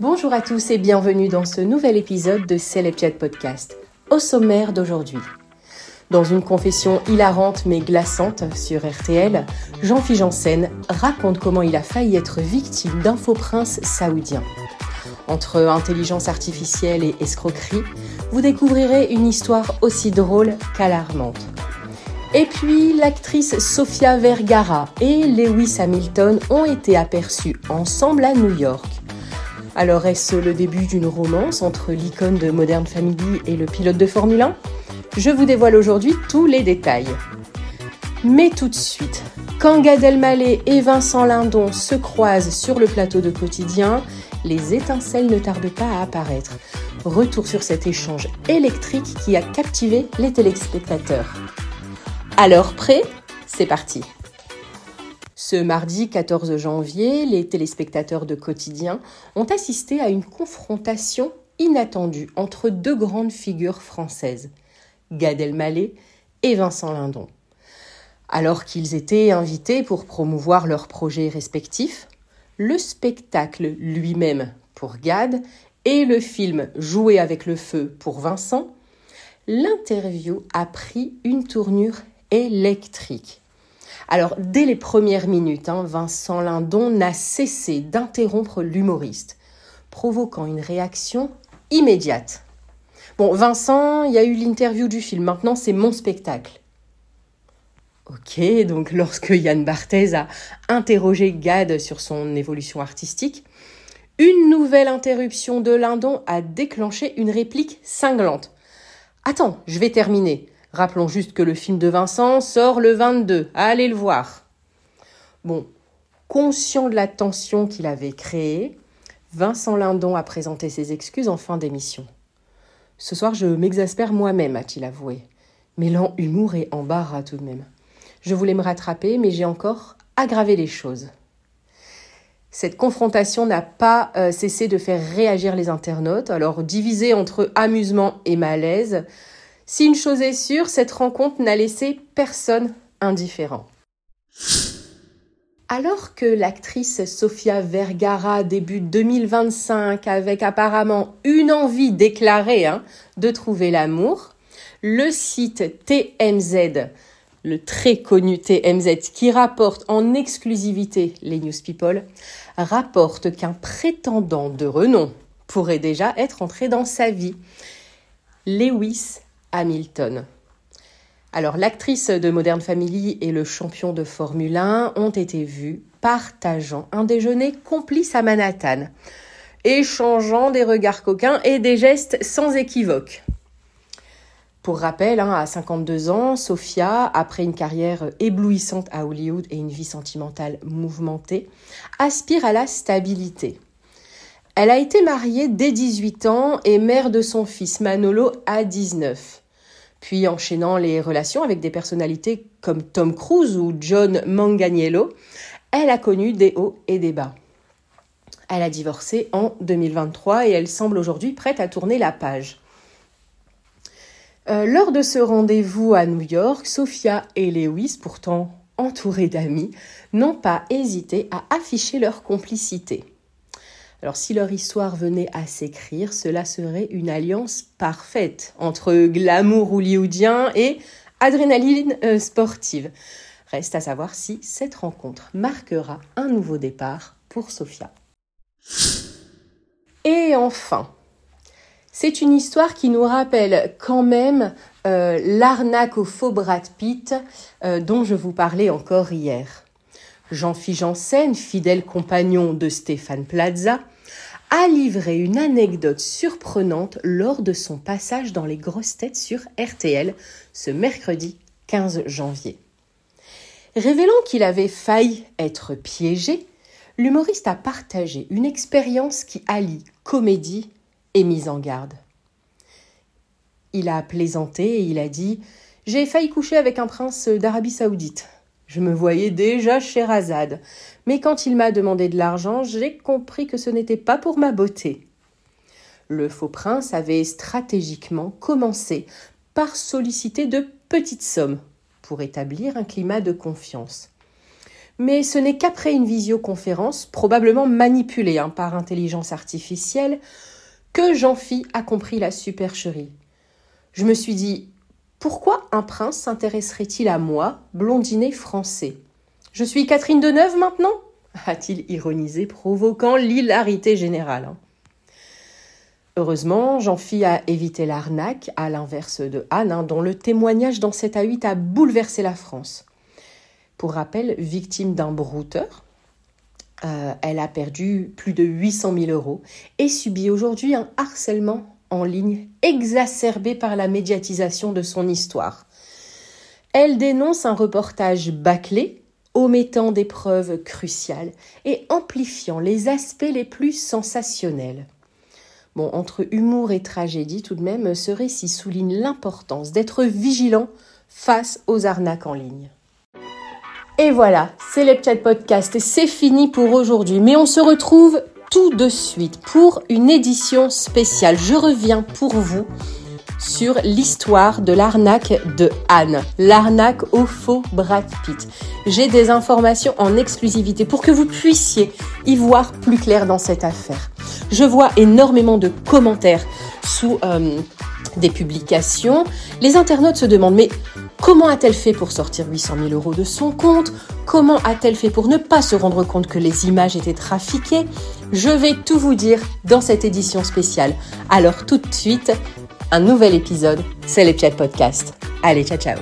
Bonjour à tous et bienvenue dans ce nouvel épisode de Celeb Chat Podcast. Au sommaire d'aujourd'hui. Dans une confession hilarante mais glaçante sur RTL, Jean-Philippe Janssen raconte comment il a failli être victime d'un faux prince saoudien. Entre intelligence artificielle et escroquerie, vous découvrirez une histoire aussi drôle qu'alarmante. Et puis, l'actrice Sofia Vergara et Lewis Hamilton ont été aperçus ensemble à New York. Alors, est-ce le début d'une romance entre l'icône de Modern Family et le pilote de Formule 1 ? Je vous dévoile aujourd'hui tous les détails. Mais tout de suite, quand Gad Elmaleh et Vincent Lindon se croisent sur le plateau de Quotidien, les étincelles ne tardent pas à apparaître. Retour sur cet échange électrique qui a captivé les téléspectateurs. Alors prêt ? C'est parti. Ce mardi 14 janvier, les téléspectateurs de Quotidien ont assisté à une confrontation inattendue entre deux grandes figures françaises, Gad Elmaleh et Vincent Lindon. Alors qu'ils étaient invités pour promouvoir leurs projets respectifs, le spectacle lui-même pour Gad et le film Jouer avec le feu pour Vincent, l'interview a pris une tournure électrique. Alors, dès les premières minutes, Vincent Lindon n'a cessé d'interrompre l'humoriste, provoquant une réaction immédiate. Bon, Vincent, il y a eu l'interview du film, maintenant c'est mon spectacle. Ok, donc lorsque Yann Barthès a interrogé Gad sur son évolution artistique, une nouvelle interruption de Lindon a déclenché une réplique cinglante. Attends, je vais terminer. Rappelons juste que le film de Vincent sort le 22. Allez le voir. Bon, conscient de la tension qu'il avait créée, Vincent Lindon a présenté ses excuses en fin d'émission. Ce soir, je m'exaspère moi-même, a-t-il avoué. Mêlant humour et embarras tout de même. Je voulais me rattraper, mais j'ai encore aggravé les choses. Cette confrontation n'a pas cessé de faire réagir les internautes, alors divisés entre amusement et malaise. Si une chose est sûre, cette rencontre n'a laissé personne indifférent. Alors que l'actrice Sofia Vergara débute 2025 avec apparemment une envie déclarée de trouver l'amour, le site TMZ, le très connu TMZ qui rapporte en exclusivité les News People, rapporte qu'un prétendant de renom pourrait déjà être entré dans sa vie. Lewis Hamilton. Alors, l'actrice de Modern Family et le champion de Formule 1 ont été vus partageant un déjeuner complice à Manhattan, échangeant des regards coquins et des gestes sans équivoque. Pour rappel, à 52 ans, Sofia, après une carrière éblouissante à Hollywood et une vie sentimentale mouvementée, aspire à la stabilité. Elle a été mariée dès 18 ans et mère de son fils Manolo à 19. Puis enchaînant les relations avec des personnalités comme Tom Cruise ou John Manganiello, elle a connu des hauts et des bas. Elle a divorcé en 2023 et elle semble aujourd'hui prête à tourner la page. Lors de ce rendez-vous à New York, Sofia et Lewis, pourtant entourés d'amis, n'ont pas hésité à afficher leur complicité. Alors, si leur histoire venait à s'écrire, cela serait une alliance parfaite entre glamour hollywoodien et adrénaline sportive. Reste à savoir si cette rencontre marquera un nouveau départ pour Sofia. Et enfin, c'est une histoire qui nous rappelle quand même l'arnaque au faux Brad Pitt dont je vous parlais encore hier. Jean-Philippe Janssen, fidèle compagnon de Stéphane Plaza, a livré une anecdote surprenante lors de son passage dans les grosses têtes sur RTL ce mercredi 15 janvier. Révélant qu'il avait failli être piégé, l'humoriste a partagé une expérience qui allie comédie et mise en garde. Il a plaisanté et il a dit « J'ai failli coucher avec un prince d'Arabie Saoudite. Je me voyais déjà Sherazade, mais quand il m'a demandé de l'argent, j'ai compris que ce n'était pas pour ma beauté. » Le faux prince avait stratégiquement commencé par solliciter de petites sommes pour établir un climat de confiance. Mais ce n'est qu'après une visioconférence, probablement manipulée par intelligence artificielle, que Jean-Phi a compris la supercherie. Je me suis dit, pourquoi un prince s'intéresserait-il à moi, blondinet français ? Je suis Catherine Deneuve maintenant ? A-t-il ironisé, provoquant l'hilarité générale. Heureusement, Jean-Phi a évité l'arnaque, à l'inverse de Anne, dont le témoignage dans 7 à 8 a bouleversé la France. Pour rappel, victime d'un brouteur, elle a perdu plus de 800 000 € et subit aujourd'hui un harcèlement en ligne exacerbé par la médiatisation de son histoire. Elle dénonce un reportage bâclé, omettant des preuves cruciales et amplifiant les aspects les plus sensationnels. Bon, entre humour et tragédie, tout de même, ce récit souligne l'importance d'être vigilant face aux arnaques en ligne. Et voilà, Celeb Chat Podcast, c'est fini pour aujourd'hui. Mais on se retrouve tout de suite pour une édition spéciale. Je reviens pour vous sur l'histoire de l'arnaque de Anne, l'arnaque au faux Brad Pitt. J'ai des informations en exclusivité pour que vous puissiez y voir plus clair dans cette affaire. Je vois énormément de commentaires sous des publications. Les internautes se demandent, mais comment a-t-elle fait pour sortir 800 000 € de son compte ? Comment a-t-elle fait pour ne pas se rendre compte que les images étaient trafiquées ? Je vais tout vous dire dans cette édition spéciale. Alors tout de suite, un nouvel épisode, c'est le Chat Podcast. Allez, ciao ciao.